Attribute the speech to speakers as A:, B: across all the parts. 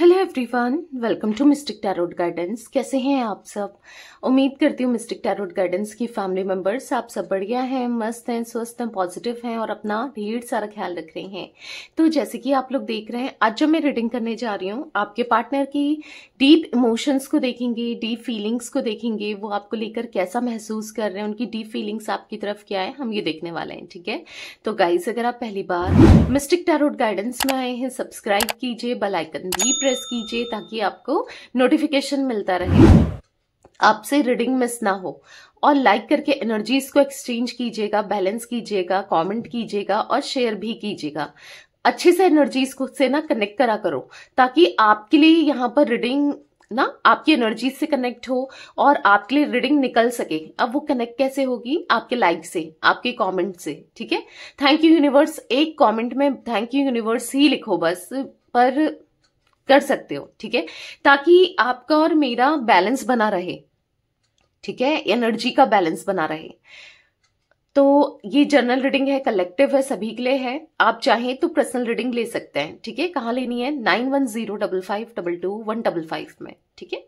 A: Hello everyone, welcome to mystic tarot guidance. कैसे हैं आप सब? उम्मीद करती हूँ मिस्टिक टैरोट गाइडेंस की फैमिली मेंबर्स आप सब बढ़िया हैं, मस्त हैं, स्वस्थ हैं, पॉजिटिव हैं और अपना ढेर सारा ख्याल रख रहे हैं। तो जैसे कि आप लोग देख रहे हैं, आज जब मैं रीडिंग करने जा रही हूँ, आपके पार्टनर की डीप इमोशंस को देखेंगे, डीप फीलिंग्स को देखेंगे, वो आपको लेकर कैसा महसूस कर रहे हैं, उनकी डीप फीलिंग्स आपकी तरफ क्या है, हम ये देखने वाले हैं। ठीक है, तो गाइस अगर आप पहली बार मिस्टिक टैरोट गाइडेंस में आए हैं, सब्सक्राइब कीजिए, बेल आइकन भी प्रेस कीजिए ताकि आपको नोटिफिकेशन मिलता रहे, आपसे रीडिंग मिस ना हो। और लाइक करके एनर्जीज को एक्सचेंज कीजिएगा, बैलेंस कीजिएगा, कमेंट कीजिएगा और शेयर भी कीजिएगा। अच्छे से एनर्जीज को से ना कनेक्ट करा करो ताकि आपके लिए यहाँ पर रीडिंग ना आपकी एनर्जीज से कनेक्ट हो और आपके लिए रीडिंग निकल सके। अब वो कनेक्ट कैसे होगी? आपके लाइक से, आपके कमेंट से। ठीक है, थैंक यू यूनिवर्स, एक कमेंट में थैंक यू यूनिवर्स ही लिखो बस, पर कर सकते हो। ठीक है, ताकि आपका और मेरा बैलेंस बना रहे। ठीक है, एनर्जी का बैलेंस बना रहे। तो ये जनरल रीडिंग है, कलेक्टिव है, सभी के लिए है। आप चाहें तो पर्सनल रीडिंग ले सकते हैं। ठीक है, कहाँ लेनी है? 9105522155 में। ठीक है,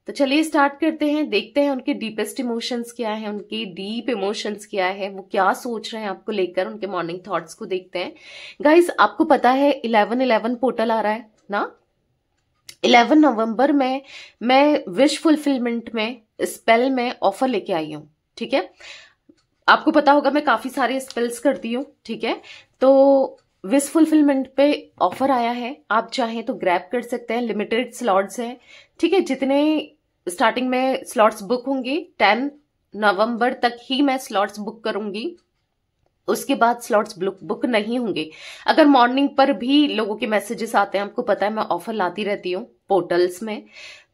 A: तो चलिए स्टार्ट करते हैं, देखते हैं उनके डीपेस्ट इमोशंस क्या है, उनके डीप इमोशंस क्या है, वो क्या सोच रहे हैं आपको लेकर, उनके मॉर्निंग थॉट्स को देखते हैं। गाइस आपको पता है 11/11 पोर्टल आ रहा है ना। 11 नवंबर में मैं विश फुलफिलमेंट में स्पेल में ऑफर लेके आई हूँ। ठीक है, आपको पता होगा मैं काफी सारे स्पेल्स करती हूँ। ठीक है, तो विश फुलफिलमेंट पे ऑफर आया है, आप चाहें तो ग्रैब कर सकते हैं। लिमिटेड स्लॉट्स हैं। ठीक है, जितने स्टार्टिंग में स्लॉट्स बुक होंगे 10 नवंबर तक ही मैं स्लॉट्स बुक करूंगी, उसके बाद स्लॉट्स बुक नहीं होंगे। अगर मॉर्निंग पर भी लोगों के मैसेजेस आते हैं, आपको पता है मैं ऑफर लाती रहती हूँ पोर्टल्स में,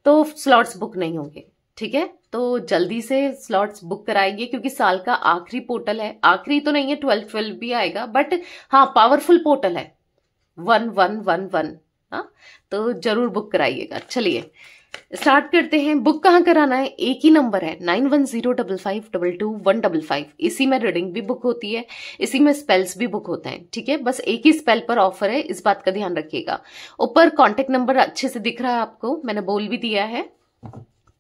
A: तो स्लॉट्स बुक नहीं होंगे। ठीक है, तो जल्दी से स्लॉट्स बुक कराइए क्योंकि साल का आखिरी पोर्टल है। आखिरी तो नहीं है, 12/12 भी आएगा, बट हाँ पावरफुल पोर्टल है 1111। हाँ, तो जरूर बुक कराइएगा। चलिए स्टार्ट करते हैं। बुक कहाँ कराना है? एक ही नंबर है 9105522155। इसी में रीडिंग भी बुक होती है, इसी में स्पेल्स भी बुक होते हैं। ठीक है, बस एक ही स्पेल पर ऑफर है, इस बात का ध्यान रखिएगा। ऊपर कॉन्टेक्ट नंबर अच्छे से दिख रहा है आपको, मैंने बोल भी दिया है।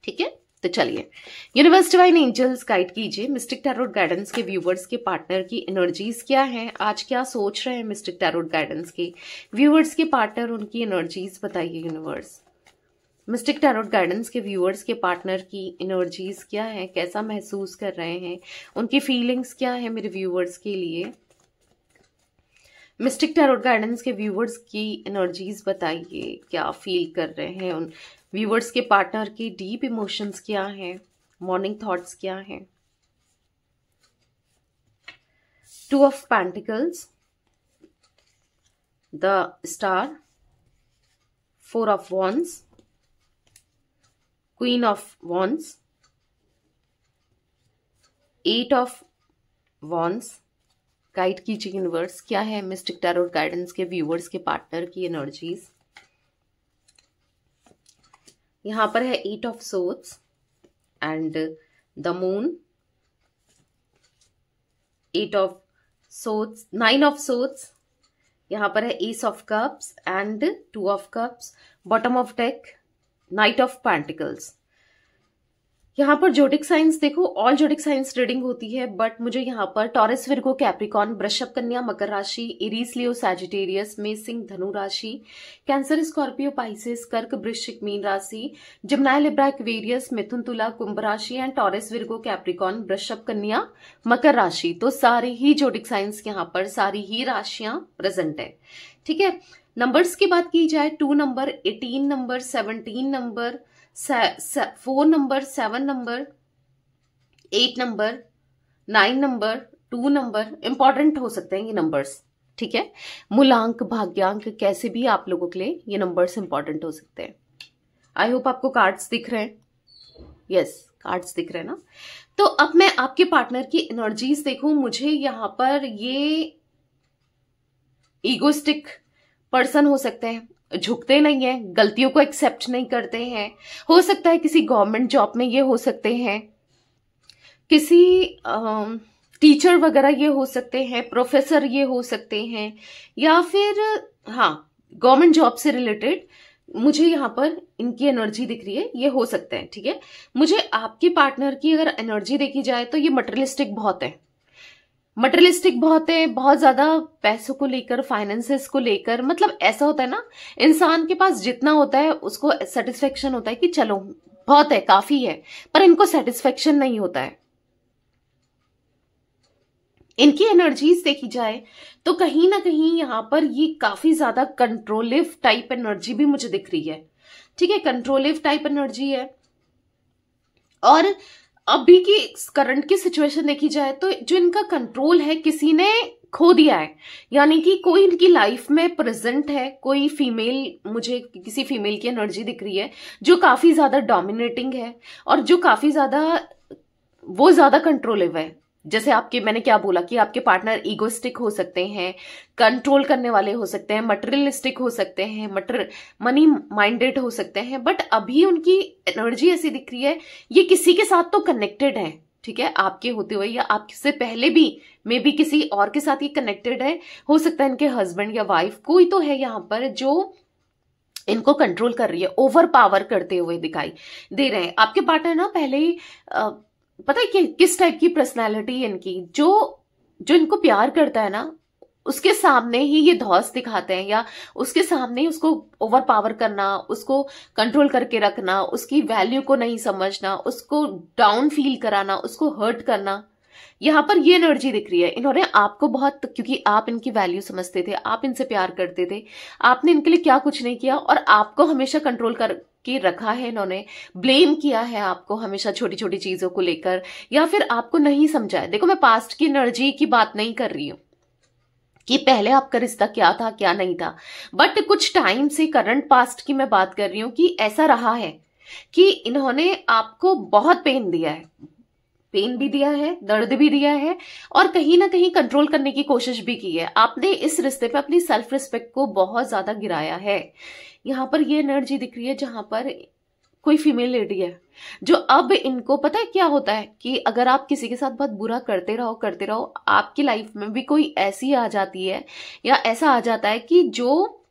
A: ठीक है, तो चलिए यूनिवर्स डिवाइन एंजल्स गाइड कीजिए मिस्टिक टैरोट गाइडेंस के व्यूवर्स के पार्टनर की एनर्जीज क्या हैं, आज क्या सोच रहे हैं मिस्टिक टैरोट गाइडेंस के व्यूवर्स के पार्टनर, उनकी एनर्जीज बताइए यूनिवर्स। मिस्टिक टैरोट गाइडेंस के व्यूअर्स के पार्टनर की एनर्जीज क्या है, कैसा महसूस कर रहे हैं, उनकी फीलिंग्स क्या है मेरे व्यूअर्स के लिए। मिस्टिक टैरोट गाइडेंस के व्यूअर्स की एनर्जीज बताइए, क्या फील कर रहे हैं, उन व्यूअर्स के पार्टनर की डीप इमोशंस क्या हैं, मॉर्निंग थॉट्स क्या हैं। 2 of pentacles, the star, 4 of wands, Queen of Wands, 8 of Wands। Guide कीजिए यूनिवर्स, क्या है मिस्टिक टैरोट गाइडेंस के व्यूअर्स के पार्टनर की एनर्जीज। यहां पर है 8 of Swords and the moon, 8 of Swords, 9 of Swords। यहां पर है Ace of Cups and 2 of Cups। Bottom of deck night of pentacles. यहाँ पर जोडिक साइंस देखो, ऑल जोडिक साइंस रीडिंग होती है, बट मुझे यहाँ पर टॉरस, विर्गो, कैप्रिकॉन, वृषभ, कन्या, मकर राशि, एरीज, लियो, सैजिटेरियस, मेष, धनु राशि, कैंसर, स्कॉर्पियो, पाइसेस, कर्क, वृश्चिक, मीन राशि, जिम्नाय, लिब्रा, एक्वेरियस, मिथुन, तुला, कुंभ राशि एंड टॉरस, विर्गो, कैप्रिकॉन, वृषभ, कन्या, मकर राशि। तो सारे ही जोडिक साइंस यहाँ पर, सारी ही राशियां प्रेजेंट है। ठीक है, नंबर्स की बात की जाए 2 number, 18 number, 17 number, 4 number, 7 number, 8 number, 9 number, 2 number important हो सकते हैं ये नंबर्स। ठीक है, मूलांक, भाग्यांक, कैसे भी आप लोगों के लिए ये नंबर्स इंपॉर्टेंट हो सकते हैं। आई होप आपको कार्ड्स दिख रहे हैं। यस, कार्ड्स दिख रहे हैं ना। तो अब मैं आपके पार्टनर की एनर्जीज देखूं, मुझे यहां पर ये ईगोस्टिक पर्सन हो सकते हैं, झुकते नहीं है, गलतियों को एक्सेप्ट नहीं करते हैं। हो सकता है किसी गवर्नमेंट जॉब में ये हो सकते हैं, किसी टीचर वगैरह ये हो सकते हैं, प्रोफेसर ये हो सकते हैं, या फिर हाँ गवर्नमेंट जॉब से रिलेटेड मुझे यहाँ पर इनकी एनर्जी दिख रही है, ये हो सकता है, ठीक है। मुझे आपके पार्टनर की अगर एनर्जी देखी जाए तो ये मटेरियलिस्टिक बहुत है, मटेरियलिस्टिक बहुत है, बहुत ज्यादा पैसों को लेकर, फाइनेंसेस को लेकर। मतलब ऐसा होता है ना, इंसान के पास जितना होता है उसको सेटिस्फेक्शन होता है कि चलो बहुत है, काफी है, पर इनको सेटिस्फेक्शन नहीं होता है। इनकी एनर्जीज देखी जाए तो कहीं ना कहीं यहाँ पर ये काफी ज्यादा कंट्रोलिव टाइप एनर्जी भी मुझे दिख रही है, ठीक है, कंट्रोलिव टाइप एनर्जी है। और अभी की करंट की सिचुएशन देखी जाए तो जो इनका कंट्रोल है किसी ने खो दिया है, यानी कि कोई इनकी लाइफ में प्रेजेंट है, कोई फीमेल, मुझे किसी फीमेल की एनर्जी दिख रही है जो काफी ज्यादा डोमिनेटिंग है और जो काफी ज्यादा, वो ज्यादा कंट्रोलिव है। जैसे आपके, मैंने क्या बोला कि आपके पार्टनर ईगोइस्टिक हो सकते हैं, कंट्रोल करने वाले हो सकते हैं, मटेरियलिस्टिक हो सकते हैं, मनी माइंडेड हो सकते हैं, बट अभी उनकी एनर्जी ऐसी दिख रही है ये किसी के साथ तो कनेक्टेड है, ठीक है, आपके होते हुए या आपसे पहले भी मे बी किसी और के साथ ये कनेक्टेड है। हो सकता है इनके हस्बैंड या वाइफ, कोई तो है यहाँ पर जो इनको कंट्रोल कर रही है, ओवर पावर करते हुए दिखाई दे रहे हैं। आपके पार्टनर ना पहले ही पता है कि किस टाइप की पर्सनालिटी इनकी, जो इनको प्यार करता है ना उसके सामने ही ये धौस दिखाते हैं, या उसके सामने ही उसको ओवर पावर करना, उसको कंट्रोल करके रखना, उसकी वैल्यू को नहीं समझना, उसको डाउन फील कराना, उसको हर्ट करना। यहाँ पर ये एनर्जी दिख रही है। इन्होंने आपको बहुत, क्योंकि आप इनकी वैल्यू समझते थे, आप इनसे प्यार करते थे, आपने इनके लिए क्या कुछ नहीं किया और आपको हमेशा कंट्रोल कर के रखा है। इन्होंने ब्लेम किया है आपको हमेशा छोटी छोटी चीजों को लेकर, या फिर आपको नहीं समझा है। देखो मैं पास्ट की एनर्जी की बात नहीं कर रही हूं कि पहले आपका रिश्ता क्या था क्या नहीं था, बट कुछ टाइम से करंट पास्ट की मैं बात कर रही हूं कि ऐसा रहा है कि इन्होंने आपको बहुत पेन दिया है, पेन भी दिया है, दर्द भी दिया है, और कहीं ना कहीं कंट्रोल करने की कोशिश भी की है। आपने इस रिश्ते पे अपनी सेल्फ रिस्पेक्ट को बहुत ज्यादा गिराया है। यहाँ पर ये एनर्जी दिख रही है जहां पर कोई फीमेल लेडी है जो अब इनको पता है क्या होता है कि अगर आप किसी के साथ बहुत बुरा करते रहो, आपकी लाइफ में भी कोई ऐसी आ जाती है या ऐसा आ जाता है कि जो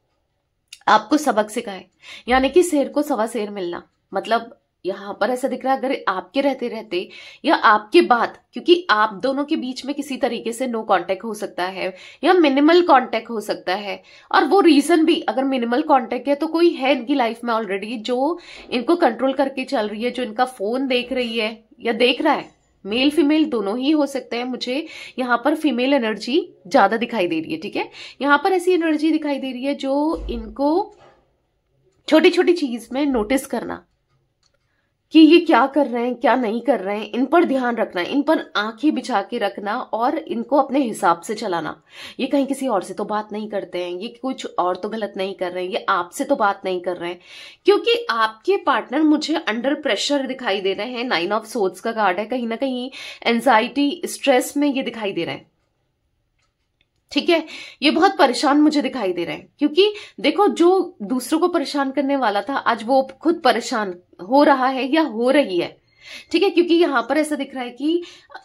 A: आपको सबक सिखाए, यानी कि शेर को सवा शेर मिलना। मतलब यहाँ पर ऐसा दिख रहा है अगर आपके रहते रहते या आपके बाद, क्योंकि आप दोनों के बीच में किसी तरीके से नो कांटेक्ट हो सकता है या मिनिमल कांटेक्ट हो सकता है, और वो रीजन भी अगर मिनिमल कांटेक्ट है तो कोई है इनकी लाइफ में ऑलरेडी जो इनको कंट्रोल करके चल रही है, जो इनका फोन देख रही है या देख रहा है। मेल फीमेल दोनों ही हो सकते हैं, मुझे यहाँ पर फीमेल एनर्जी ज्यादा दिखाई दे रही है, ठीक है। यहाँ पर ऐसी एनर्जी दिखाई दे रही है जो इनको छोटी छोटी चीज में नोटिस करना कि ये क्या कर रहे हैं क्या नहीं कर रहे हैं, इन पर ध्यान रखना, इन पर आंखें बिछा के रखना और इनको अपने हिसाब से चलाना। ये कहीं किसी और से तो बात नहीं करते हैं, ये कुछ और तो गलत नहीं कर रहे हैं, ये आपसे तो बात नहीं कर रहे हैं, क्योंकि आपके पार्टनर मुझे अंडर प्रेशर दिखाई दे रहे हैं। 9 ऑफ सोर्ड्स का कार्ड है, कहीं ना कहीं एंजाइटी स्ट्रेस में ये दिखाई दे रहे हैं, ठीक है। ये बहुत परेशान मुझे दिखाई दे रहे हैं, क्योंकि देखो जो दूसरों को परेशान करने वाला था आज वो खुद परेशान हो रहा है या हो रही है, ठीक है। क्योंकि यहाँ पर ऐसा दिख रहा है कि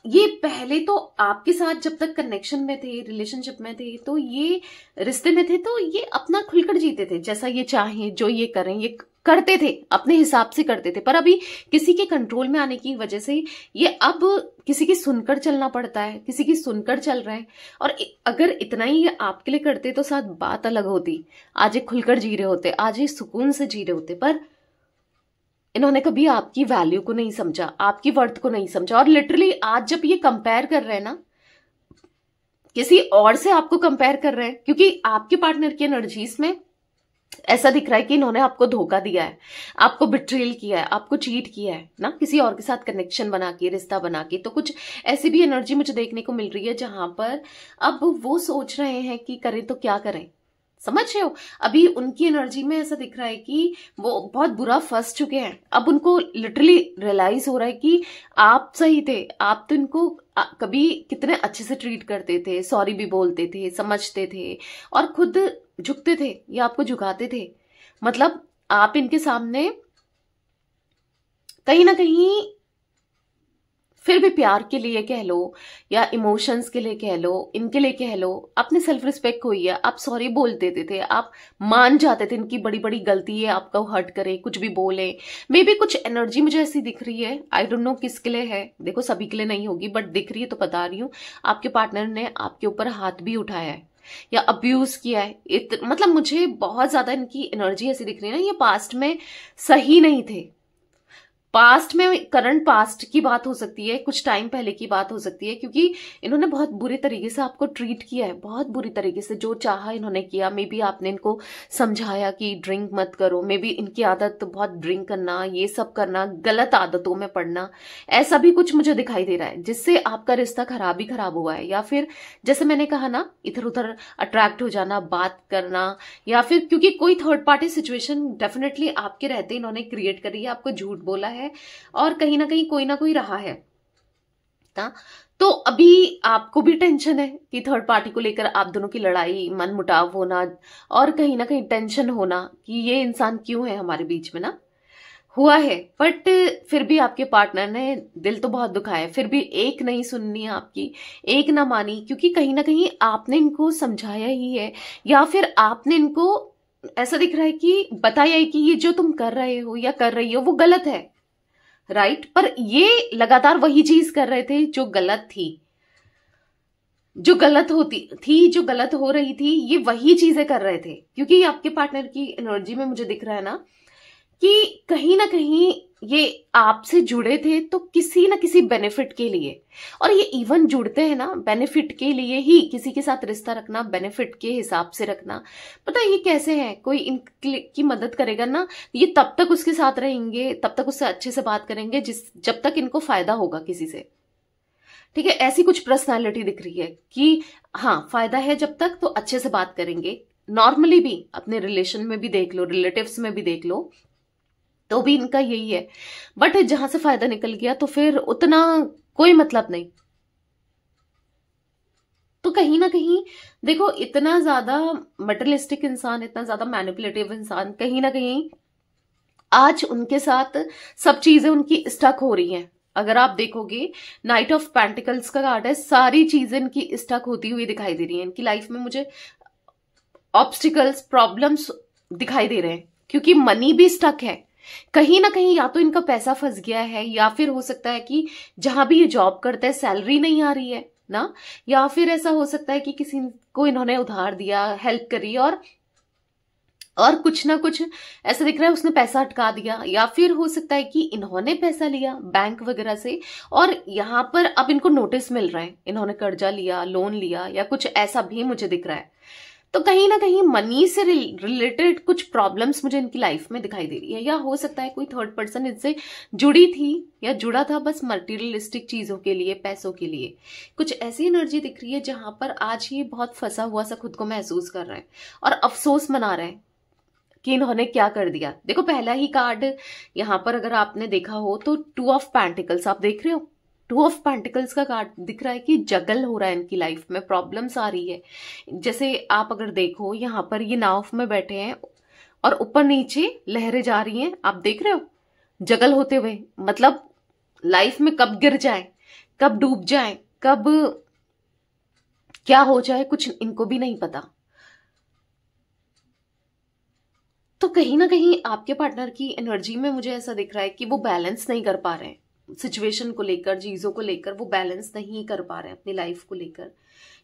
A: ये पहले तो आपके साथ जब तक कनेक्शन में थे, रिलेशनशिप में थे, तो ये रिश्ते में थे, तो ये अपना खुलकर जीते थे, जैसा ये चाहें जो ये करें ये करते थे, अपने हिसाब से करते थे। पर अभी किसी के कंट्रोल में आने की वजह से ये अब किसी की सुनकर चलना पड़ता है, किसी की सुनकर चल रहे हैं। और अगर इतना ही ये आपके लिए करते तो शायद बात अलग होती, आज ये खुलकर जी रहे होते, आज ये सुकून से जी रहे होते। पर इन्होंने कभी आपकी वैल्यू को नहीं समझा, आपकी वर्थ को नहीं समझा। और लिटरली आज जब ये कंपेयर कर रहे हैं ना, किसी और से आपको कंपेयर कर रहे हैं, क्योंकि आपके पार्टनर की एनर्जीज में ऐसा दिख रहा है कि इन्होंने आपको धोखा दिया है, आपको बिट्रेल किया है, आपको चीट किया है ना, किसी और के साथ कनेक्शन बना के, रिश्ता बना के। तो कुछ ऐसी भी एनर्जी मुझे देखने को मिल रही है जहां पर अब वो सोच रहे हैं कि करें तो क्या करें, समझ रहे हो। अभी उनकी एनर्जी में ऐसा दिख रहा है कि वो बहुत बुरा फंस चुके हैं। अब उनको लिटरली रियलाइज हो रहा है कि आप सही थे, आप तो इनको कभी कितने अच्छे से ट्रीट करते थे, सॉरी भी बोलते थे, समझते थे और खुद झुकते थे या आपको झुकाते थे। मतलब आप इनके सामने कहीं ना कहीं फिर भी प्यार के लिए कह लो या इमोशंस के लिए कह लो, इनके लिए कह लो, अपने सेल्फ रिस्पेक्ट खोई है। आप सॉरी बोल देते थे, आप मान जाते थे इनकी बड़ी बड़ी गलती है, आपको हर्ट करे, कुछ भी बोले। मे बी कुछ एनर्जी मुझे ऐसी दिख रही है, आई डोंट नो किसके लिए है, देखो सभी के लिए नहीं होगी, बट दिख रही है तो बता रही हूँ। आपके पार्टनर ने आपके ऊपर हाथ भी उठाया है या अब्यूज किया है। मतलब मुझे बहुत ज्यादा इनकी एनर्जी ऐसी दिख रही है ना, ये पास्ट में सही नहीं थे। पास्ट में, करंट पास्ट की बात हो सकती है, कुछ टाइम पहले की बात हो सकती है, क्योंकि इन्होंने बहुत बुरे तरीके से आपको ट्रीट किया है, बहुत बुरी तरीके से, जो चाहा इन्होंने किया। मे बी आपने इनको समझाया कि ड्रिंक मत करो, मे बी इनकी आदत बहुत ड्रिंक करना, ये सब करना, गलत आदतों में पड़ना, ऐसा भी कुछ मुझे दिखाई दे रहा है, जिससे आपका रिश्ता खराब ही खराब हुआ है। या फिर जैसे मैंने कहा ना, इधर उधर अट्रैक्ट हो जाना, बात करना, या फिर क्योंकि कोई थर्ड पार्टी सिचुएशन डेफिनेटली आपके रहते इन्होंने क्रिएट करी है, आपको झूठ बोला है और कहीं ना कोई रहा है ना। तो अभी आपको भी टेंशन है कि थर्ड पार्टी को लेकर आप दोनों की लड़ाई, मन मुटाव होना और कहीं ना कहीं टेंशन होना कि ये इंसान क्यों है हमारे बीच में ना, हुआ है। बट फिर भी आपके पार्टनर ने दिल तो बहुत दुखाया है, फिर भी एक नहीं सुननी है आपकी, एक ना मानी, क्योंकि कहीं ना कहीं आपने इनको समझाया ही है या फिर आपने इनको ऐसा दिख रहा है कि बताया है कि ये जो तुम कर रहे हो या कर रही हो वो गलत है, राइट। पर ये लगातार वही चीज कर रहे थे जो गलत थी, जो गलत होती थी, जो गलत हो रही थी, ये वही चीजें कर रहे थे। क्योंकि आपके पार्टनर की एनर्जी में मुझे दिख रहा है ना कि कहीं ना कहीं ये आपसे जुड़े थे तो किसी ना किसी बेनिफिट के लिए, और ये इवन जुड़ते हैं ना बेनिफिट के लिए ही, किसी के साथ रिश्ता रखना बेनिफिट के हिसाब से रखना। पता है ये कैसे है, कोई इनकी मदद करेगा ना, ये तब तक उसके साथ रहेंगे, तब तक उससे अच्छे से बात करेंगे जब तक इनको फायदा होगा किसी से, ठीक है। ऐसी कुछ पर्सनालिटी दिख रही है कि हाँ फायदा है जब तक तो अच्छे से बात करेंगे। नॉर्मली भी अपने रिलेशन में भी देख लो, रिलेटिव्स में भी देख लो, तो भी इनका यही है। बट जहां से फायदा निकल गया तो फिर उतना कोई मतलब नहीं। तो कहीं ना कहीं देखो, इतना ज्यादा मटेरियलिस्टिक इंसान, इतना ज्यादा मैनिपुलेटिव इंसान, कहीं ना कहीं आज उनके साथ सब चीजें उनकी स्टक हो रही हैं। अगर आप देखोगे नाइट ऑफ पेंटिकल्स का कार्ड है, सारी चीजें इनकी स्टक होती हुई दिखाई दे रही हैं। इनकी लाइफ में मुझे ऑब्स्टिकल्स, प्रॉब्लम्स दिखाई दे रहे हैं, क्योंकि मनी भी स्टक है कहीं ना कहीं। या तो इनका पैसा फंस गया है, या फिर हो सकता है कि जहां भी ये जॉब करते हैं सैलरी नहीं आ रही है ना, या फिर ऐसा हो सकता है कि किसी को इन्होंने उधार दिया, हेल्प करी, और कुछ ना कुछ ऐसा दिख रहा है उसने पैसा अटका दिया, या फिर हो सकता है कि इन्होंने पैसा लिया बैंक वगैरह से और यहाँ पर अब इनको नोटिस मिल रहा है, इन्होंने कर्जा लिया, लोन लिया, या कुछ ऐसा भी मुझे दिख रहा है। तो कहीं ना कहीं मनी से रिलेटेड कुछ प्रॉब्लम्स मुझे इनकी लाइफ में दिखाई दे रही है। या हो सकता है कोई थर्ड पर्सन इनसे जुड़ी थी या जुड़ा था बस मटेरियलिस्टिक चीजों के लिए, पैसों के लिए। कुछ ऐसी एनर्जी दिख रही है जहां पर आज ये बहुत फंसा हुआ सा खुद को महसूस कर रहे हैं और अफसोस मना रहे हैं कि इन्होंने क्या कर दिया। देखो पहला ही कार्ड यहाँ पर अगर आपने देखा हो तो 2 ऑफ पेंटिकल्स आप देख रहे हो, 2 ऑफ पेंटिकल्स का कार्ड दिख रहा है कि जगल हो रहा है इनकी लाइफ में, प्रॉब्लम्स आ रही है। जैसे आप अगर देखो यहाँ पर ये नाव में बैठे हैं और ऊपर नीचे लहरें जा रही हैं, आप देख रहे हो जगल होते हुए। मतलब लाइफ में कब गिर जाए, कब डूब जाए, कब क्या हो जाए, कुछ इनको भी नहीं पता। तो कहीं ना कहीं आपके पार्टनर की एनर्जी में मुझे ऐसा दिख रहा है कि वो बैलेंस नहीं कर पा रहे हैं सिचुएशन को लेकर, चीजों को लेकर वो बैलेंस नहीं कर पा रहे हैं, अपनी लाइफ को लेकर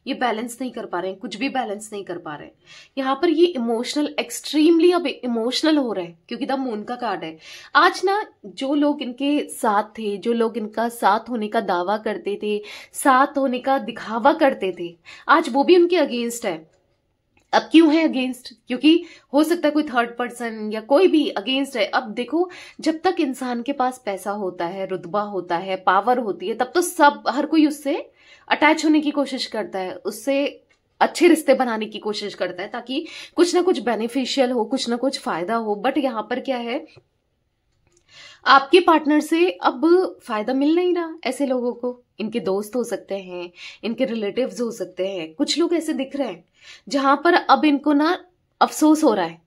A: ये बैलेंस नहीं कर पा रहे हैं, कुछ भी बैलेंस नहीं कर पा रहे हैं। यहाँ पर ये इमोशनल, एक्सट्रीमली अब इमोशनल हो रहे हैं, क्योंकि द मून का कार्ड है। आज ना जो लोग इनके साथ थे, जो लोग इनका साथ होने का दावा करते थे, साथ होने का दिखावा करते थे, आज वो भी उनके अगेंस्ट है। अब क्यों है अगेंस्ट? क्योंकि हो सकता है कोई थर्ड पर्सन या कोई भी अगेंस्ट है। अब देखो जब तक इंसान के पास पैसा होता है, रुतबा होता है, पावर होती है, तब तो सब हर कोई उससे अटैच होने की कोशिश करता है, उससे अच्छे रिश्ते बनाने की कोशिश करता है ताकि कुछ ना कुछ बेनिफिशियल हो, कुछ ना कुछ फायदा हो। बट यहाँ पर क्या है, आपके पार्टनर से अब फायदा मिल नहीं रहा ऐसे लोगों को। इनके दोस्त हो सकते हैं, इनके रिलेटिव्स हो सकते हैं, कुछ लोग ऐसे दिख रहे हैं जहां पर अब इनको ना अफसोस हो रहा है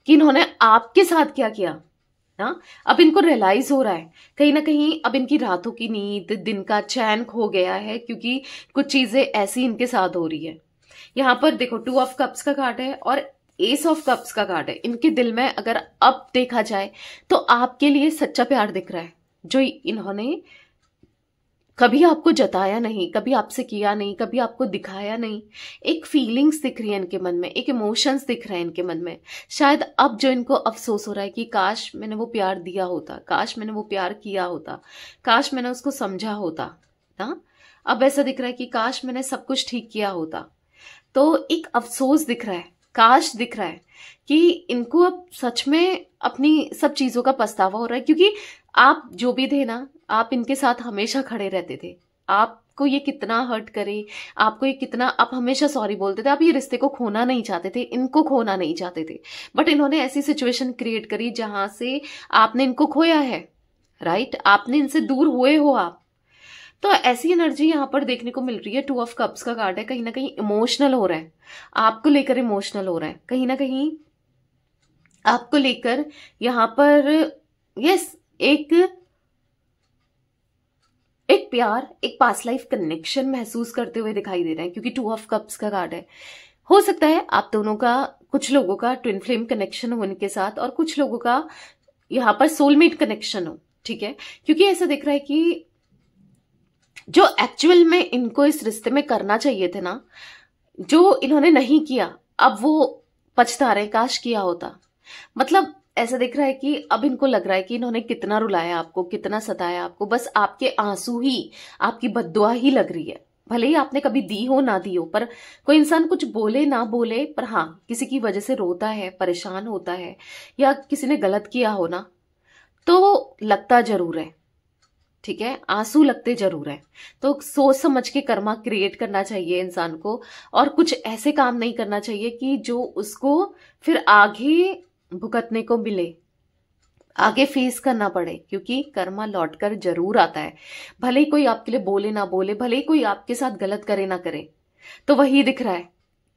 A: कि इन्होंने आपके साथ क्या किया, ना। अब इनको रियलाइज हो रहा है कहीं ना कहीं, अब इनकी रातों की नींद, दिन का चैन खो गया है, क्योंकि कुछ चीजें ऐसी इनके साथ हो रही है। यहाँ पर देखो 2 ऑफ कप्स का कार्ड है और एस ऑफ कप्स का कार्ड है। इनके दिल में अगर अब देखा जाए तो आपके लिए सच्चा प्यार दिख रहा है, जो इन्होंने कभी आपको जताया नहीं, कभी आपसे किया नहीं, कभी आपको दिखाया नहीं। एक फीलिंग्स दिख रही है इनके मन में, एक इमोशंस दिख रहे हैं इनके मन में। शायद अब जो इनको अफसोस हो रहा है कि काश मैंने वो प्यार दिया होता, काश मैंने वो प्यार किया होता, काश मैंने उसको समझा होता ना। अब ऐसा दिख रहा है कि काश मैंने सब कुछ ठीक किया होता। तो एक अफसोस दिख रहा है, काश दिख रहा है कि इनको अब सच में अपनी सब चीजों का पछतावा हो रहा है, क्योंकि आप जो भी थे ना, आप इनके साथ हमेशा खड़े रहते थे। आपको ये कितना हर्ट करे, आपको ये कितना, आप हमेशा सॉरी बोलते थे। आप ये रिश्ते को खोना नहीं चाहते थे, इनको खोना नहीं चाहते थे, बट इन्होंने ऐसी सिचुएशन क्रिएट करी जहां से आपने इनको खोया है, राइट। आपने इनसे दूर हुए हो आप। तो ऐसी एनर्जी यहाँ पर देखने को मिल रही है। 2 ऑफ कप्स का कार्ड है, कहीं ना कहीं इमोशनल हो रहा है, आपको लेकर इमोशनल हो रहा है, कहीं ना कहीं आपको लेकर यहाँ पर यस एक प्यार, एक पास्ट लाइफ कनेक्शन महसूस करते हुए दिखाई दे रहे हैं, क्योंकि 2 ऑफ कप्स का कार्ड है। हो सकता है आप दोनों का, कुछ लोगों का ट्विन फ्लेम कनेक्शन हो इनके साथ, और कुछ लोगों का यहाँ पर सोलमेट कनेक्शन हो, ठीक है। क्योंकि ऐसा दिख रहा है कि जो एक्चुअल में इनको इस रिश्ते में करना चाहिए थे ना, जो इन्होंने नहीं किया, अब वो पछता रहे, काश किया होता। मतलब ऐसा दिख रहा है कि अब इनको लग रहा है कि इन्होंने कितना रुलाया आपको, कितना सताया आपको, बस आपके आंसू ही, आपकी बद्दुआ ही लग रही है। भले ही आपने कभी दी हो ना दी हो, पर कोई इंसान कुछ बोले ना बोले, पर हाँ किसी की वजह से रोता है, परेशान होता है, या किसी ने गलत किया हो ना, तो लगता जरूर है, ठीक है, आंसू लगते जरूर है। तो सोच समझ के कर्मा क्रिएट करना चाहिए इंसान को, और कुछ ऐसे काम नहीं करना चाहिए कि जो उसको फिर आगे भुगतने को मिले, आगे फेस करना पड़े, क्योंकि कर्मा लौटकर जरूर आता है। भले ही कोई आपके लिए बोले ना बोले, भले ही कोई आपके साथ गलत करे ना करे, तो वही दिख रहा है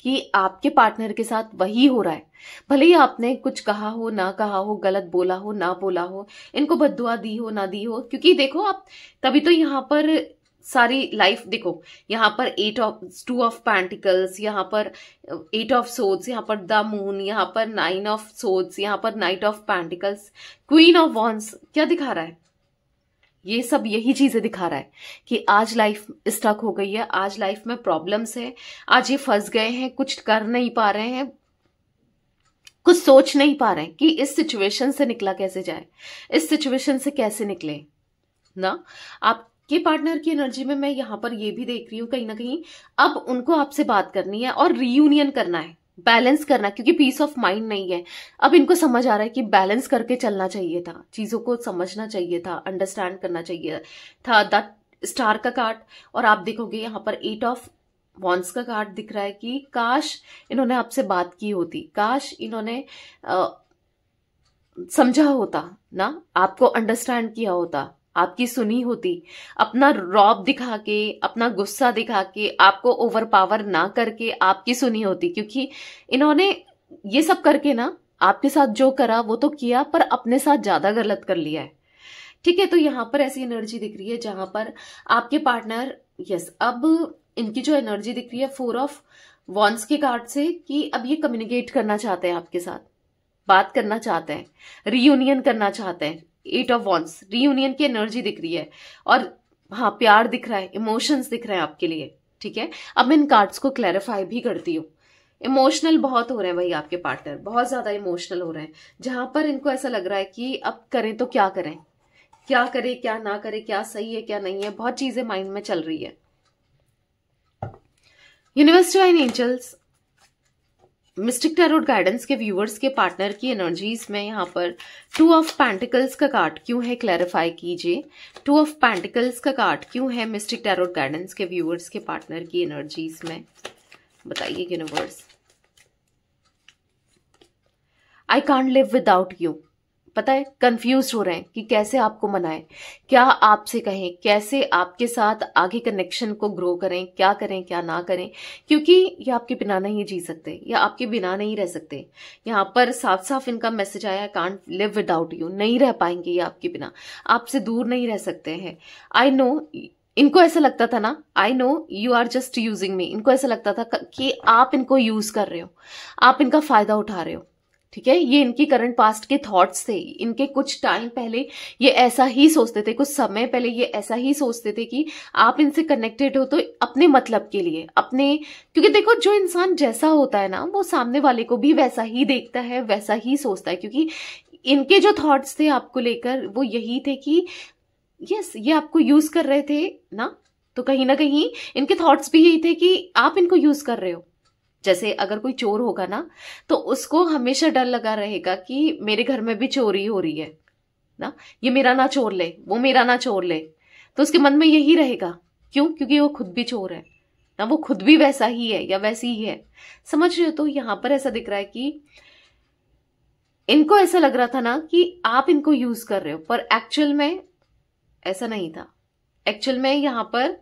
A: कि आपके पार्टनर के साथ वही हो रहा है। भले ही आपने कुछ कहा हो ना कहा हो, गलत बोला हो ना बोला हो, इनको बद्दुआ दी हो ना दी हो, क्योंकि देखो आप, तभी तो यहाँ पर सारी लाइफ देखो, यहाँ पर 2 ऑफ पेंटिकल्स, यहाँ पर 8 ऑफ सोर्ड्स, यहाँ पर द मून, यहाँ पर 9 ऑफ सोर्ड्स, यहाँ पर night of pentacles, queen of wands. क्या दिखा रहा है? ये सब यही चीजें दिखा रहा है कि आज लाइफ स्टक हो गई है, आज लाइफ में प्रॉब्लम्स है, आज ये फंस गए हैं, कुछ कर नहीं पा रहे हैं, कुछ सोच नहीं पा रहे हैं कि इस सिचुएशन से निकला कैसे जाए, इस सिचुएशन से कैसे निकले ना। आपके पार्टनर की एनर्जी में मैं यहाँ पर ये भी देख रही हूँ, कहीं ना कहीं अब उनको आपसे बात करनी है और रीयूनियन करना है, बैलेंस करना, क्योंकि पीस ऑफ माइंड नहीं है। अब इनको समझ आ रहा है कि बैलेंस करके चलना चाहिए था, चीजों को समझना चाहिए था, अंडरस्टैंड करना चाहिए था। दैट स्टार का कार्ड, और आप देखोगे यहाँ पर 8 ऑफ वॉन्ड्स का कार्ड दिख रहा है कि काश इन्होंने आपसे बात की होती, काश इन्होंने समझा होता ना, आपको अंडरस्टैंड किया होता, आपकी सुनी होती, अपना रौब दिखा के, अपना गुस्सा दिखा के, आपको ओवर पावर ना करके आपकी सुनी होती। क्योंकि इन्होंने ये सब करके ना आपके साथ जो करा वो तो किया, पर अपने साथ ज्यादा गलत कर लिया है, ठीक है। तो यहाँ पर ऐसी एनर्जी दिख रही है जहां पर आपके पार्टनर, यस, अब इनकी जो एनर्जी दिख रही है 4 ऑफ वॉन्ड्स के कार्ड से, कि अब ये कम्युनिकेट करना चाहते हैं आपके साथ, बात करना चाहते हैं, रीयूनियन करना चाहते हैं। 8 ऑफ वॉन्ड्स, रीयूनियन की एनर्जी दिख रही है, और हाँ प्यार दिख रहा है, इमोशंस दिख रहे हैं आपके लिए, ठीक है। अब मैं इन कार्ड्स को क्लैरिफाई भी करती हूँ। इमोशनल बहुत हो रहे हैं भाई, आपके पार्टनर बहुत ज्यादा इमोशनल हो रहे हैं, जहां पर इनको ऐसा लग रहा है कि अब करें तो क्या करें, क्या करें क्या ना करें, क्या सही है क्या नहीं है, बहुत चीजें माइंड में चल रही है। Universe divine angels, mystic tarot guidance के व्यूअर्स के पार्टनर की एनर्जीज में यहाँ पर 2 ऑफ पेंटिकल्स का कार्ड क्यों है, क्लैरिफाई कीजिए। 2 ऑफ पेंटिकल्स का कार्ड क्यों है मिस्टिक टैरोट गाइडेंस के व्यूअर्स के पार्टनर की एनर्जीज में, बताइए universe. I can't live without you, पता है कंफ्यूज हो रहे हैं कि कैसे आपको मनाएं, क्या आपसे कहें, कैसे आपके साथ आगे कनेक्शन को ग्रो करें, क्या करें क्या ना करें, क्योंकि ये आपके बिना नहीं जी सकते या आपके बिना नहीं रह सकते। यहाँ पर साफ साफ इनका मैसेज आया, कांट लिव विदाउट यू, नहीं रह पाएंगे ये आपके बिना, आपसे दूर नहीं रह सकते हैं। आई नो, इनको ऐसा लगता था ना, I know you are just using me, इनको ऐसा लगता था कि आप इनको यूज कर रहे हो, आप इनका फायदा उठा रहे हो। ठीक है, ये इनकी करंट पास्ट के थॉट्स थे। इनके कुछ टाइम पहले ये ऐसा ही सोचते थे, कुछ समय पहले ये ऐसा ही सोचते थे कि आप इनसे कनेक्टेड हो तो अपने मतलब के लिए, अपने, क्योंकि देखो जो इंसान जैसा होता है ना वो सामने वाले को भी वैसा ही देखता है, वैसा ही सोचता है। क्योंकि इनके जो थॉट्स थे आपको लेकर वो यही थे कि यस ये आपको यूज कर रहे थे ना, तो कहीं ना कहीं इनके थॉट्स भी यही थे कि आप इनको यूज कर रहे हो। जैसे अगर कोई चोर होगा ना तो उसको हमेशा डर लगा रहेगा कि मेरे घर में भी चोरी हो रही है ना, ये मेरा ना चोर ले, वो मेरा ना चोर ले, तो उसके मन में यही रहेगा। क्यों? क्योंकि वो खुद भी चोर है ना, वो खुद भी वैसा ही है या वैसी ही है। समझ रहे हो? तो यहां पर ऐसा दिख रहा है कि इनको ऐसा लग रहा था ना कि आप इनको यूज कर रहे हो, पर एक्चुअल में ऐसा नहीं था। एक्चुअल में यहां पर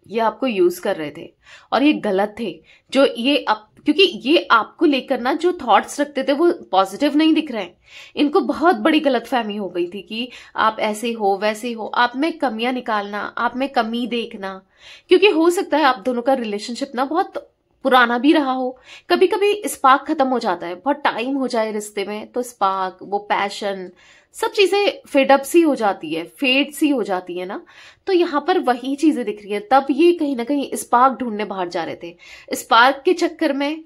A: ये आपको यूज कर रहे थे और ये गलत थे। जो ये क्योंकि ये आपको लेकर ना जो थॉट्स रखते थे वो पॉजिटिव नहीं दिख रहे हैं। इनको बहुत बड़ी गलतफहमी हो गई थी कि आप ऐसे हो वैसे हो, आप में कमियां निकालना, आप में कमी देखना। क्योंकि हो सकता है आप दोनों का रिलेशनशिप ना बहुत पुराना भी रहा हो, कभी कभी स्पार्क खत्म हो जाता है, बहुत टाइम हो जाए रिश्ते में तो स्पार्क, वो पैशन, सब चीजें फेडअप सी हो जाती है, फेड सी हो जाती है ना। तो यहाँ पर वही चीजें दिख रही है। तब ये कहीं ना कहीं स्पार्क ढूंढने बाहर जा रहे थे। स्पार्क के चक्कर में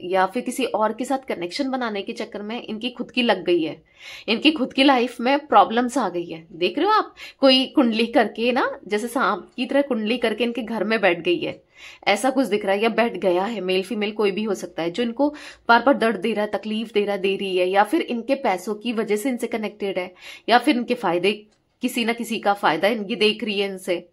A: या फिर किसी और के साथ कनेक्शन बनाने के चक्कर में इनकी खुद की लग गई है, इनकी खुद की लाइफ में प्रॉब्लम्स आ गई है। देख रहे हो आप, कोई कुंडली करके ना, जैसे सांप की तरह कुंडली करके इनके घर में बैठ गई है, ऐसा कुछ दिख रहा है, या बैठ गया है। मेल फीमेल कोई भी हो सकता है, जो इनको बार बार दर्द दे रहा है, तकलीफ दे रही है, या फिर इनके पैसों की वजह से इनसे कनेक्टेड है, या फिर इनके फायदे, किसी ना किसी का फायदा इनकी देख रही है इनसे,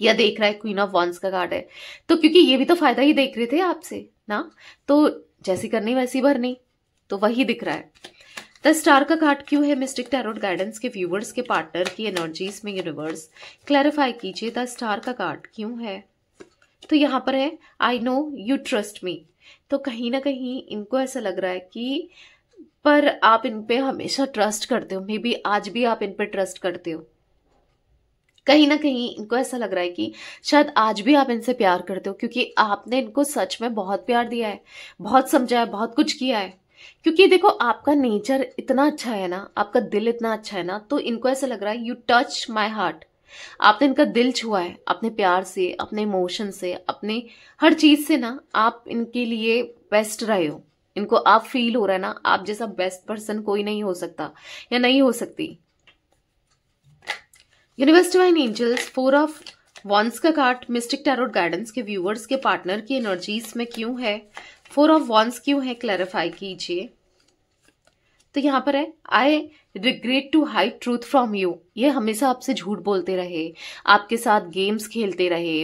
A: या देख रहा है। क्वीन ऑफ वॉन्ड्स का कार्ड है, तो क्योंकि ये भी तो फायदा ही देख रहे थे आपसे ना, तो जैसी करनी वैसी भरनी, तो वही दिख रहा है। द स्टार का कार्ड क्यों है मिस्टिक टैरोट गाइडेंस के व्यूवर्स के पार्टनर की एनर्जीज में? यूनिवर्स क्लैरिफाई कीजिए, द स्टार का कार्ड क्यों है? तो यहाँ पर है आई नो यू ट्रस्ट मी। तो कहीं ना कहीं इनको ऐसा लग रहा है कि पर आप इन पे हमेशा ट्रस्ट करते हो, मे बी आज भी आप इन पे ट्रस्ट करते हो। कहीं ना कहीं इनको ऐसा लग रहा है कि शायद आज भी आप इनसे प्यार करते हो, क्योंकि आपने इनको सच में बहुत प्यार दिया है, बहुत समझा है, बहुत कुछ किया है। क्योंकि देखो आपका नेचर इतना अच्छा है ना, आपका दिल इतना अच्छा है ना, तो इनको ऐसा लग रहा है यू टच माई हार्ट। आपने इनका दिल छुआ है अपने प्यार से, अपने इमोशन से, अपने हर चीज से ना। आप इनके लिए बेस्ट रहे हो, इनको आप फील हो रहा है ना, आप जैसा बेस्ट पर्सन कोई नहीं हो सकता या नहीं हो सकती। Universe divine angels, 4 of wands का कार्ड मिस्टिक टैरोट गाइडेंस के व्यूवर्स के पार्टनर की एनर्जीज में क्यों है? 4 ऑफ वॉन्ड्स क्यों है? क्लैरिफाई कीजिए। तो यहाँ पर है I regret to hide truth from you. ये हमेशा आपसे झूठ बोलते रहे, आपके साथ गेम्स खेलते रहे,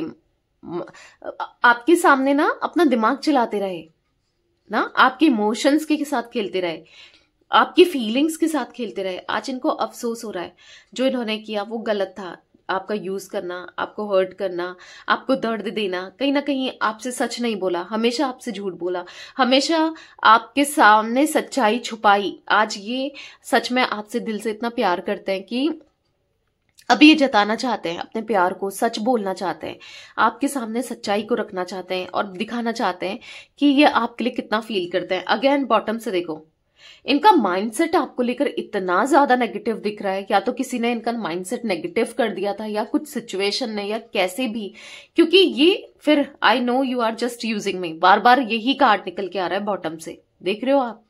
A: आपके सामने ना अपना दिमाग चलाते रहे ना, आपके इमोशंस के साथ खेलते रहे, आपकी फीलिंग्स के साथ खेलते रहे। आज इनको अफसोस हो रहा है जो इन्होंने किया वो गलत था। आपका यूज करना, आपको हर्ट करना, आपको दर्द देना, कहीं ना कहीं आपसे सच नहीं बोला, हमेशा आपसे झूठ बोला, हमेशा आपके सामने सच्चाई छुपाई। आज ये सच में आपसे दिल से इतना प्यार करते हैं कि अभी ये जताना चाहते हैं अपने प्यार को, सच बोलना चाहते हैं, आपके सामने सच्चाई को रखना चाहते हैं और दिखाना चाहते हैं कि ये आपके लिए कितना फील करते हैं। अगेन बॉटम से देखो, इनका माइंडसेट आपको लेकर इतना ज्यादा नेगेटिव दिख रहा है, या तो किसी ने इनका माइंडसेट नेगेटिव कर दिया था, या कुछ सिचुएशन ने, या कैसे भी, क्योंकि ये फिर I know you are just using me, बार बार यही कार्ड निकल के आ रहा है बॉटम से, देख रहे हो आप।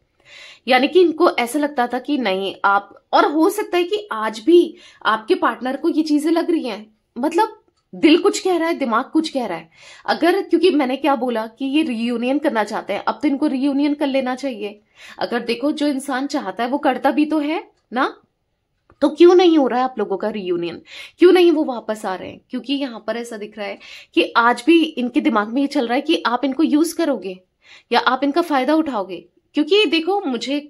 A: यानी कि इनको ऐसा लगता था कि नहीं आप, और हो सकता है कि आज भी आपके पार्टनर को ये चीजें लग रही हैं, मतलब दिल कुछ कह रहा है, दिमाग कुछ कह रहा है। अगर, क्योंकि मैंने क्या बोला कि ये रियूनियन करना चाहते हैं, अब तो इनको रियूनियन कर लेना चाहिए। अगर देखो जो इंसान चाहता है वो करता भी तो है ना, तो क्यों नहीं हो रहा है आप लोगों का रियूनियन, क्यों नहीं वो वापस आ रहे हैं? क्योंकि यहाँ पर ऐसा दिख रहा है कि आज भी इनके दिमाग में ये चल रहा है कि आप इनको यूज करोगे या आप इनका फायदा उठाओगे। क्योंकि देखो मुझे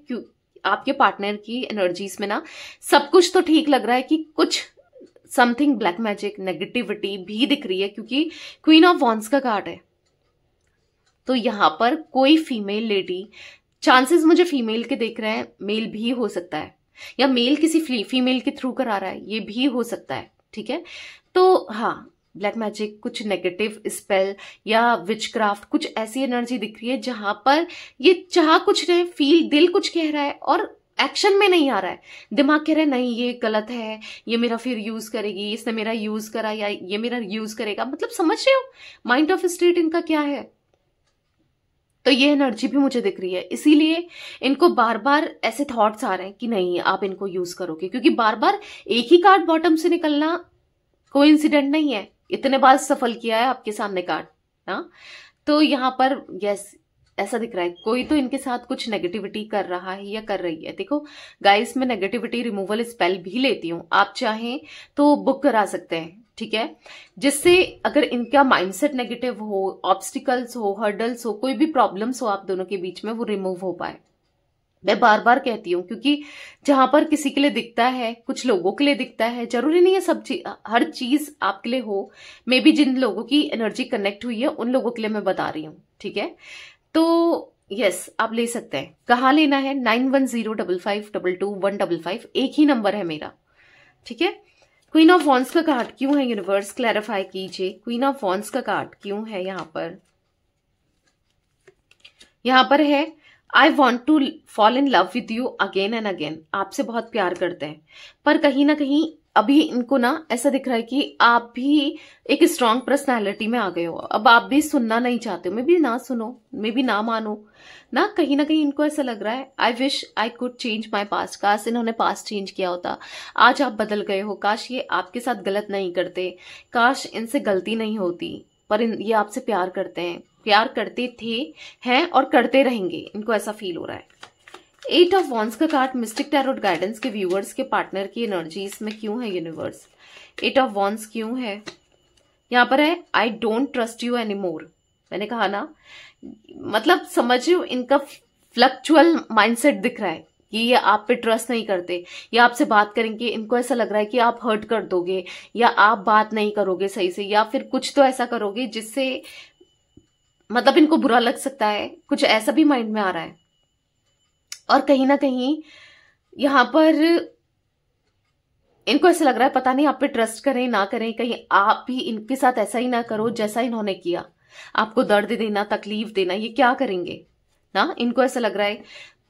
A: आपके पार्टनर की एनर्जीज में ना सब कुछ तो ठीक लग रहा है कि कुछ समथिंग ब्लैक मैजिक नेगेटिविटी भी दिख रही है, क्योंकि क्वीन ऑफ वॉन्ड्स का कार्ड है। तो यहां पर कोई फीमेल लेडी, चांसेस मुझे फीमेल के दिख रहे हैं, मेल भी हो सकता है, या मेल किसी फीमेल के थ्रू करा रहा है, ये भी हो सकता है। ठीक है, तो हाँ, ब्लैक मैजिक, कुछ नेगेटिव स्पेल या विचक्राफ्ट, कुछ ऐसी एनर्जी दिख रही है जहां पर ये चाह कुछ रहे, फील, दिल कुछ कह रहा है और एक्शन में नहीं आ रहा है। दिमाग कह रहा है नहीं ये गलत है, ये मेरा फिर यूज करेगी, इसने मेरा यूज करा या ये मेरा यूज करेगा, मतलब समझ रहे हो माइंड ऑफ स्टेट इनका क्या है। तो ये एनर्जी भी मुझे दिख रही है, इसीलिए इनको बार बार ऐसे थॉट्स आ रहे हैं कि नहीं आप इनको यूज करोगे, क्योंकि बार बार एक ही कार्ड बॉटम से निकलना कोइंसिडेंट नहीं है, इतने बार सफल किया है आपके सामने कार्ड ना। तो यहाँ पर यस, ऐसा दिख रहा है कोई तो इनके साथ कुछ नेगेटिविटी कर रहा है या कर रही है। देखो गाइस, मैं नेगेटिविटी रिमूवल स्पेल भी लेती हूँ, आप चाहें तो बुक करा सकते हैं। ठीक है, जिससे अगर इनका माइंडसेट नेगेटिव हो, ऑब्स्टिकल्स हो, हर्डल्स हो, कोई भी प्रॉब्लम्स हो आप दोनों के बीच में, वो रिमूव हो पाए। मैं बार बार कहती हूँ, क्योंकि जहां पर किसी के लिए दिखता है, कुछ लोगों के लिए दिखता है, जरूरी नहीं है सब चीज, हर चीज आपके लिए हो। मे बी जिन लोगों की एनर्जी कनेक्ट हुई है उन लोगों के लिए मैं बता रही हूँ। ठीक है, तो यस, आप ले सकते हैं। कहाँ लेना है? 9105522155, एक ही नंबर है मेरा। ठीक है, क्वीन ऑफ वॉन्ड्स का कार्ड क्यों है यूनिवर्स, क्लैरिफाई कीजिए। क्वीन ऑफ वॉन्ड्स का कार्ड क्यों है यहां पर? यहां पर है I want to fall in love with you again and again. आपसे बहुत प्यार करते हैं, पर कहीं ना कहीं अभी इनको ना ऐसा दिख रहा है कि आप भी एक स्ट्रांग पर्सनालिटी में आ गए हो, अब आप भी सुनना नहीं चाहते हो। मे भी ना सुनो, मे भी ना मानो ना कहीं इनको ऐसा लग रहा है आई wish I could change my past. काश इन्होंने पास्ट चेंज किया होता, आज आप बदल गए हो, काश ये आपके साथ गलत नहीं करते, काश इनसे गलती नहीं होती, पर ये आपसे प्यार करते हैं, प्यार करते थे, हैं और करते रहेंगे, इनको ऐसा फील हो रहा है। 8 ऑफ वॉन्ड्स का कार्ड मिस्टिक टैरोट गाइडेंस के व्यूअर्स के पार्टनर की एनर्जी इसमें क्यों है यूनिवर्स? 8 ऑफ वॉन्ड्स क्यों है? यहां पर है I don't trust you any more. मैंने कहा ना, मतलब समझो इनका फ्लक्चुअल माइंडसेट दिख रहा है कि ये आप पे ट्रस्ट नहीं करते, या आपसे बात करेंगे इनको ऐसा लग रहा है कि आप हर्ट कर दोगे, या आप बात नहीं करोगे सही से, या फिर कुछ तो ऐसा करोगे जिससे मतलब इनको बुरा लग सकता है, कुछ ऐसा भी माइंड में आ रहा है। और कहीं ना कहीं यहां पर इनको ऐसा लग रहा है पता नहीं आप पे ट्रस्ट करें ना करें, कहीं आप भी इनके साथ ऐसा ही ना करो जैसा इन्होंने किया, आपको दर्द देना, तकलीफ देना, ये क्या करेंगे ना। इनको ऐसा लग रहा है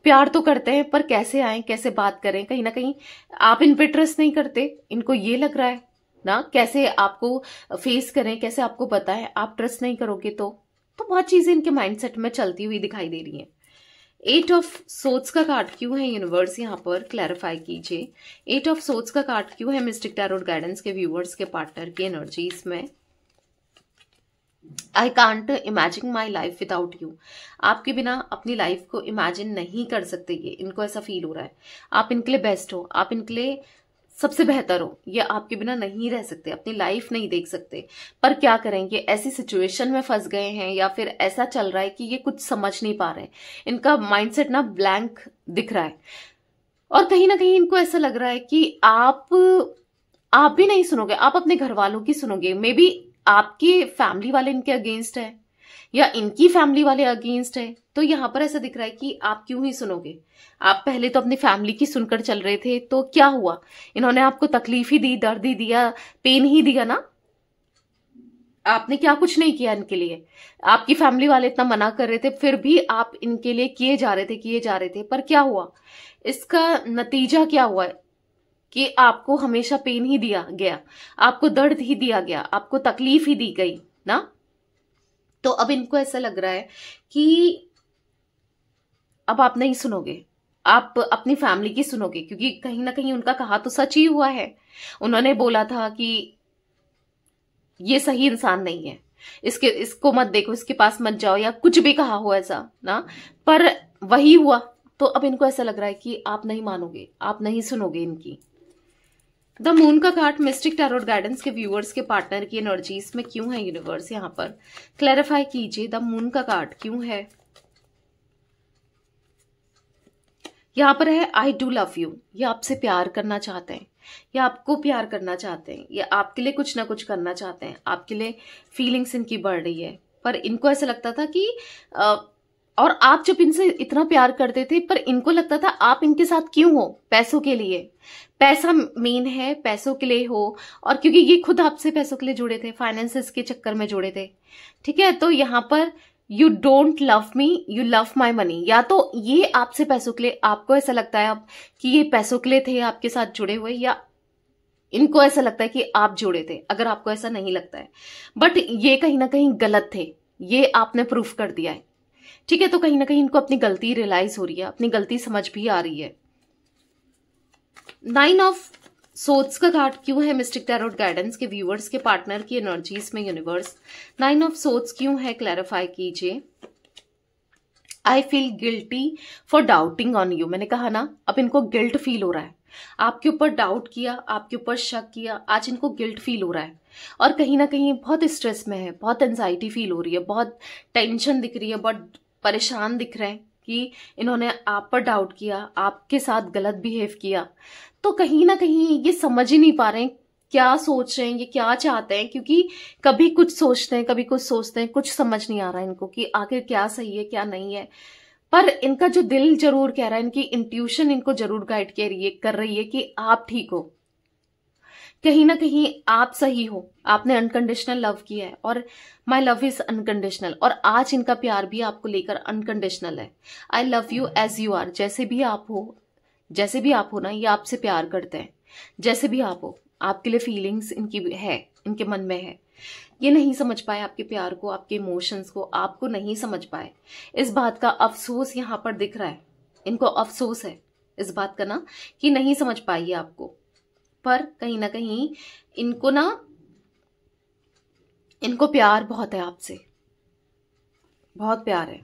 A: प्यार तो करते हैं पर कैसे आए, कैसे बात करें, कहीं ना कहीं आप इन पे ट्रस्ट नहीं करते, इनको ये लग रहा है ना, कैसे आपको फेस करें, कैसे आपको बताएं, आप ट्रस्ट नहीं करोगे तो बहुत चीजें इनके माइंडसेट में चलती हुई दिखाई दे रही हैं। 8 ऑफ सोर्ड्स का कार्ड क्यों है यूनिवर्स, यहाँ पर क्लैरिफाई कीजिए। 8 ऑफ सोर्ड्स का कार्ड क्यों है मिस्टिक टैरोट गाइडेंस के व्यूअर्स के पार्टनर की एनर्जीज में? I can't imagine my life without you. आपके बिना अपनी लाइफ को इमेजिन नहीं कर सकते, ये इनको ऐसा फील हो रहा है। आप इनके लिए बेस्ट हो, आप इनके लिए सबसे बेहतर हो, ये आपके बिना नहीं रह सकते, अपनी लाइफ नहीं देख सकते, पर क्या करेंगे, ऐसी सिचुएशन में फंस गए हैं या फिर ऐसा चल रहा है कि ये कुछ समझ नहीं पा रहे हैं, इनका माइंडसेट ना ब्लैंक दिख रहा है। और कहीं ना कहीं इनको ऐसा लग रहा है कि आप भी नहीं सुनोगे, आप अपने घर वालों की सुनोगे। मे बी आपके फैमिली वाले इनके अगेंस्ट है या इनकी फैमिली वाले अगेंस्ट है, तो यहां पर ऐसा दिख रहा है कि आप क्यों ही सुनोगे। आप पहले तो अपनी फैमिली की सुनकर चल रहे थे, तो क्या हुआ, इन्होंने आपको तकलीफ ही दी, दर्द ही दिया, पेन ही दिया ना, आपने क्या कुछ नहीं किया इनके लिए। आपकी फैमिली वाले इतना मना कर रहे थे, फिर भी आप इनके लिए किए जा रहे थे, पर क्या हुआ, इसका नतीजा क्या हुआ कि आपको हमेशा पेन ही दिया गया, आपको दर्द ही दिया गया, आपको तकलीफ ही दी गई ना। तो अब इनको ऐसा लग रहा है कि अब आप नहीं सुनोगे, आप अपनी फैमिली की सुनोगे, क्योंकि कहीं ना कहीं उनका कहा तो सच ही हुआ है। उन्होंने बोला था कि ये सही इंसान नहीं है, इसको मत देखो, इसके पास मत जाओ, या कुछ भी कहा हो ऐसा ना, पर वही हुआ। तो अब इनको ऐसा लग रहा है कि आप नहीं मानोगे, आप नहीं सुनोगे इनकी। द मून का कार्ड मिस्टिक टैरोट गाइडेंस के व्यूअर्स के पार्टनर की एनर्जीज में क्यों है यूनिवर्स, यहाँ पर क्लैरिफाई कीजिए। द मून का कार्ड क्यों है? यहाँ पर है आई डू लव यू, ये आपसे प्यार करना चाहते हैं, या आपको प्यार करना चाहते हैं, या आपके लिए कुछ ना कुछ करना चाहते हैं, आपके लिए फीलिंग्स इनकी बढ़ रही है। पर इनको ऐसा लगता था कि और आप जब इनसे इतना प्यार करते थे, पर इनको लगता था आप इनके साथ क्यों हो, पैसों के लिए, पैसा मेन है, पैसों के लिए हो। और क्योंकि ये खुद आपसे पैसों के लिए जुड़े थे, फाइनेंसेस के चक्कर में जुड़े थे, ठीक है। तो यहाँ पर you don't love me, you love my money, या तो ये आपसे पैसों के लिए, आपको ऐसा लगता है अब कि ये पैसों के लिए थे आपके साथ जुड़े हुए, या इनको ऐसा लगता है कि आप जुड़े थे। अगर आपको ऐसा नहीं लगता है, बट ये कहीं ना कहीं गलत थे, ये आपने प्रूफ कर दिया है, ठीक है। तो कहीं ना कहीं इनको अपनी गलती रियलाइज हो रही है, अपनी गलती समझ भी आ रही है। 9 ऑफ सोर्ड्स का कार्ड क्यों है मिस्टिक टैरोट गाइडेंस के व्यूअर्स के पार्टनर की एनर्जीज में यूनिवर्स? 9 ऑफ सोर्ड्स क्यों है, क्लैरिफाई कीजिए। I feel guilty for doubting on you, मैंने कहा ना, अब इनको गिल्ट फील हो रहा है, आपके ऊपर डाउट किया, आपके ऊपर शक किया, आज इनको गिल्ट फील हो रहा है। और कहीं ना कहीं बहुत स्ट्रेस में है, बहुत एंजाइटी फील हो रही है, बहुत टेंशन दिख रही है, बहुत परेशान दिख रहे हैं कि इन्होंने आप पर डाउट किया, आपके साथ गलत बिहेव किया। तो कहीं ना कहीं ये समझ ही नहीं पा रहे हैं क्या सोच रहे हैं, ये क्या चाहते हैं, क्योंकि कभी कुछ सोचते हैं, कभी कुछ सोचते हैं, कुछ समझ नहीं आ रहा है इनको कि आखिर क्या सही है क्या नहीं है। पर इनका जो दिल जरूर कह रहा है, इनकी इंट्यूशन इनको जरूर गाइड कर रही है कि आप ठीक हो, कहीं ना कहीं आप सही हो, आपने अनकंडीशनल लव किया है, और माई लव इज अनकंडीशनल, और आज इनका प्यार भी आपको लेकर अनकंडीशनल है। I love you as you are, जैसे भी आप हो, जैसे भी आप हो ना, ये आपसे प्यार करते हैं, जैसे भी आप हो, आपके लिए फीलिंग्स इनकी है, इनके मन में है। ये नहीं समझ पाए आपके प्यार को, आपके इमोशंस को, आपको नहीं समझ पाए। इस बात का अफसोस यहाँ पर दिख रहा है, इनको अफसोस है इस बात का ना, कि नहीं समझ पाई आपको। पर कहीं ना कहीं इनको प्यार बहुत है आपसे, बहुत प्यार है।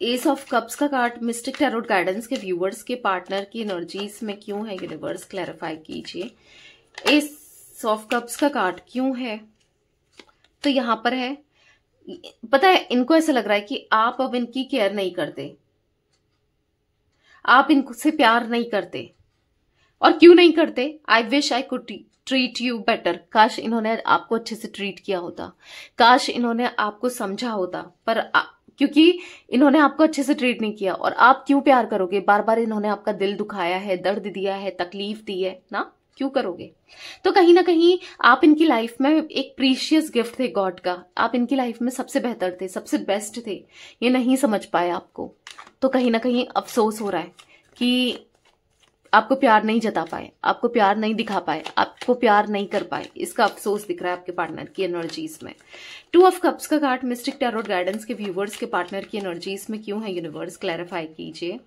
A: एस ऑफ कप्स का कार्ड मिस्टिक टैरोट गाइडेंस के व्यूअर्स के पार्टनर की एनर्जीज में क्यों है, यूनिवर्स क्लैरिफाई कीजिए। एस ऑफ कप्स का कार्ड क्यों है? तो यहां पर है, पता है इनको ऐसा लग रहा है कि आप अब इनकी केयर नहीं करते, आप इनसे प्यार नहीं करते। और क्यों नहीं करते? आई wish I could treat you better, काश इन्होंने आपको अच्छे से ट्रीट किया होता, काश इन्होंने आपको समझा होता। पर क्योंकि इन्होंने आपको अच्छे से ट्रीट नहीं किया, और आप क्यों प्यार करोगे? बार बार इन्होंने आपका दिल दुखाया है, दर्द दिया है, तकलीफ दी है ना, क्यों करोगे? तो कहीं ना कहीं आप इनकी लाइफ में एक प्रीशियस गिफ्ट थे गॉड का, आप इनकी लाइफ में सबसे बेहतर थे, सबसे बेस्ट थे, ये नहीं समझ पाए आपको। तो कहीं ना कहीं अफसोस हो रहा है कि आपको प्यार नहीं जता पाए, आपको प्यार नहीं दिखा पाए, आपको प्यार नहीं कर पाए, इसका अफसोस दिख रहा है आपके पार्टनर की एनर्जीज में। 2 ऑफ कप्स का कार्ड मिस्टिक टैरोट गाइडेंस के व्यूवर्स के पार्टनर की एनर्जीज में क्यों है, यूनिवर्स क्लैरिफाई कीजिए।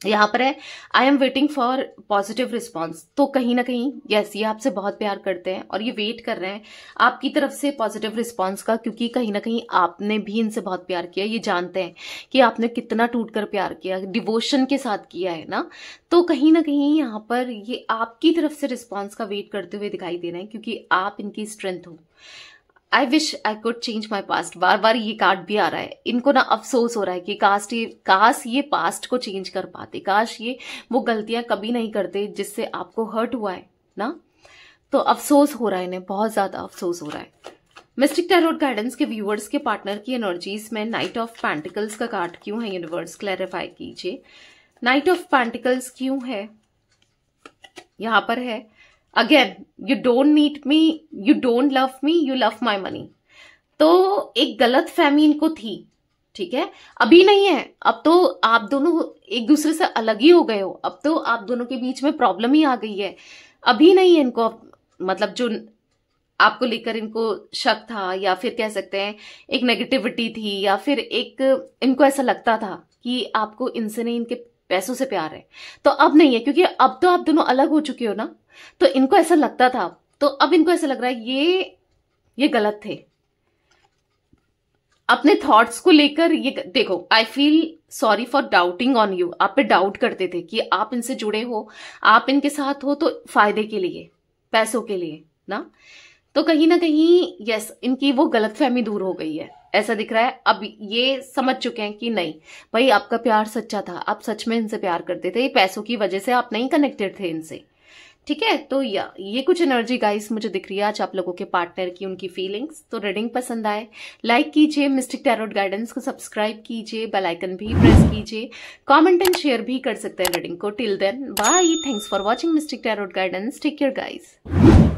A: यहां पर है I am waiting for positive response, तो कहीं ना कहीं यस, ये आपसे बहुत प्यार करते हैं और ये वेट कर रहे हैं आपकी तरफ से पॉजिटिव रिस्पॉन्स का, क्योंकि कहीं ना कहीं आपने भी इनसे बहुत प्यार किया, ये जानते हैं कि आपने कितना टूटकर प्यार किया, डिवोशन के साथ किया है ना। तो कहीं ना कहीं यहाँ पर ये आपकी तरफ से रिस्पॉन्स का वेट करते हुए दिखाई दे रहे हैं, क्योंकि आप इनकी स्ट्रेंथ हो। I wish I could change my past, बार बार ये कार्ड भी आ रहा है, इनको ना अफसोस हो रहा है कि काश ये पास्ट को चेंज कर पाते, काश ये वो गलतियां कभी नहीं करते जिससे आपको हर्ट हुआ है ना। तो अफसोस हो रहा है इन्हें, बहुत ज्यादा अफसोस हो रहा है। मिस्टिक टैरोट गाइडेंस के व्यूअर्स के पार्टनर की एनर्जीज में नाइट ऑफ पेंटिकल्स का कार्ड क्यों है, यूनिवर्स क्लैरिफाई कीजिए। नाइट ऑफ पेंटिकल्स क्यों है? यहां पर है again, you don't need me, you don't love me, you love my money. तो एक गलत फहमी इनको थी, ठीक है, अभी नहीं है, अब तो आप दोनों एक दूसरे से अलग ही हो गए हो, अब तो आप दोनों के बीच में प्रॉब्लम ही आ गई है, अभी नहीं है इनको, मतलब जो आपको लेकर इनको शक था, या फिर कह सकते हैं एक नेगेटिविटी थी, या फिर एक इनको ऐसा लगता था कि आपको इनसे नहीं, इनके पैसों से प्यार है, तो अब नहीं है, क्योंकि अब तो आप दोनों अलग हो चुके हो ना। तो इनको ऐसा लगता था, तो अब इनको ऐसा लग रहा है ये गलत थे। अपने थॉट्स को लेकर ये देखो, I feel sorry for doubting on you, आप पे डाउट करते थे कि आप इनसे जुड़े हो, आप इनके साथ हो तो फायदे के लिए, पैसों के लिए ना। तो कहीं ना कहीं यस, इनकी वो गलतफहमी दूर हो गई है, ऐसा दिख रहा है। अब ये समझ चुके हैं कि नहीं भाई, आपका प्यार सच्चा था, आप सच में इनसे प्यार करते थे, ये पैसों की वजह से आप नहीं कनेक्टेड थे इनसे। ठीक है, तो ये कुछ एनर्जी गाइस मुझे दिख रही है आज आप लोगों के पार्टनर की, उनकी फीलिंग्स। तो रीडिंग पसंद आए लाइक कीजिए, मिस्टिक टैरोट गाइडेंस को सब्सक्राइब कीजिए, बेल आइकन भी प्रेस कीजिए, कमेंट एंड शेयर भी कर सकते हैं रीडिंग को। Till then bye, thanks for watching mystic tarot guidance, take care guys.